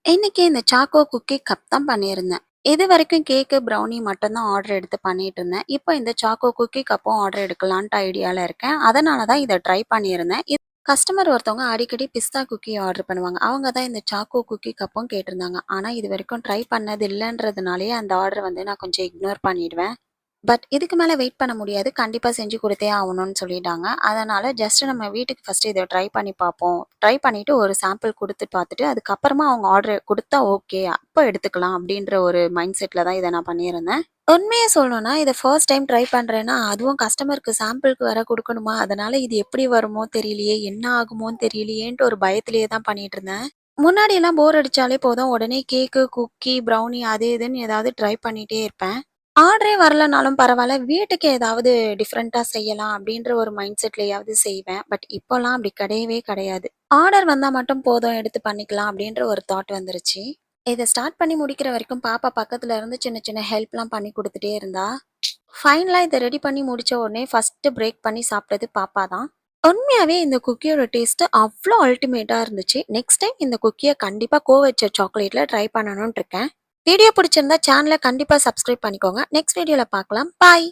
இன்னைக்கு இந்த choco cookie cup தான் பண்ணியிருந்தேன். இதுவரைக்கும் கேக்கு, ப்ரௌனி மட்டும் தான் ஆர்டர் எடுத்து பண்ணிட்டு இருந்தேன். இப்போ இந்த சாக்கோ குக்கி கப்பும் ஆர்டர் எடுக்கலான்ட்டு ஐடியால இருக்கேன். அதனால தான் இத ட்ரை பண்ணியிருந்தேன். கஸ்டமர் ஒருத்தவங்க அடிக்கடி பிஸ்தா குக்கி ஆர்டர் பண்ணுவாங்க. அவங்க தான் இந்த சாக்கோ குக்கி கப்பும் கேட்டிருந்தாங்க. ஆனா இதுவரைக்கும் ட்ரை பண்ணது இல்லன்றதுனாலயே அந்த ஆர்டர நான் கொஞ்சம் இக்னோர் பண்ணிடுவேன். பட் இதுக்கு மேல வெயிட் பண்ண முடியாது. கண்டிப்பா செஞ்சு குடுத்தே ஆவணும்னு சொல்லிட்டாங்க. அதனால ஜஸ்ட் நம்ம வீட்டுக்கு ஃபர்ஸ்ட்டு இத ட்ரை பண்ணி பார்ப்போம். ட்ரை பண்ணிட்டு ஒரு சாம்பிள் குடுத்து பார்த்துட்டு, அதுக்கப்புறமா அவங்க ஆர்டர் குடுத்தா ஓகே. அப்ப எடுத்துக்கலாம் அப்டின்ற ஒரு மைண்ட் செட்ல தான் இத நான் பண்ணியிருந்தேன். உண்மைய சொல்லணும்னா, இத ஃபர்ஸ்ட் டைம் ட்ரை பண்றேன்னா, அதுவும் கஸ்டமருக்கு சாம்பிளுக்கு வேற குடுக்கணுமா, அதனால இது எப்படி வருமோ தெரியலையே, என்ன ஆகுமோன்னு தெரியலையேன்ட்டு ஒரு பயத்திலேயே தான் பண்ணிட்டுருந்தேன். முன்னாடிலாம் போர் அடிச்சாலே போதும், உடனே கேக்கு, குக்கி, ப்ரௌனி அது இதுன்னு ஏதாவது ட்ரை பண்ணிட்டே இருப்பேன். ஆர்டரே வரலனாலும் பரவால்ல. வீட்டுக்கு ஏதாவது டிஃபரெண்ட்டா செய்யலாம் அப்டின்ற ஒரு மைண்ட் செட்லயாவது செய்வேன். பட் இப்போலாம் அப்டி கிடையவே கிடையாது. ஆர்டர் வந்தா மட்டும் போதும் எடுத்து பண்ணிக்கலாம் அப்டின்ற ஒரு தாட் வந்துருச்சு. இத ஸ்டார்ட் பண்ணி முடிக்கிற வரைக்கும் பாப்பா பக்கத்துல இருந்து சின்ன சின்ன ஹெல்ப்லாம் பண்ணி குடுத்துட்டே இருந்தா. ஃபைனலா இத ரெடி பண்ணி முடிச்ச உடனே ஃபர்ஸ்ட்டு பிரேக் பண்ணி சாப்பிட்டது பாப்பா தான். உண்மையாவே இந்த குக்கியோட டேஸ்ட் அவ்ளோ அல்டிமேட்டா இருந்துச்சு. நெக்ஸ்ட் டைம் இந்த குக்கிய கண்டிப்பா கோவச்ச சாக்லேட்ல ட்ரை பண்ணணும்னு இருக்கேன். வீடியோ பிடிச்சிருந்தா சேனல கண்டிப்பா சப்ஸ்கிரைப் பண்ணிக்கோங்க. நெக்ஸ்ட் வீடியோல பார்க்கலாம். பாய்.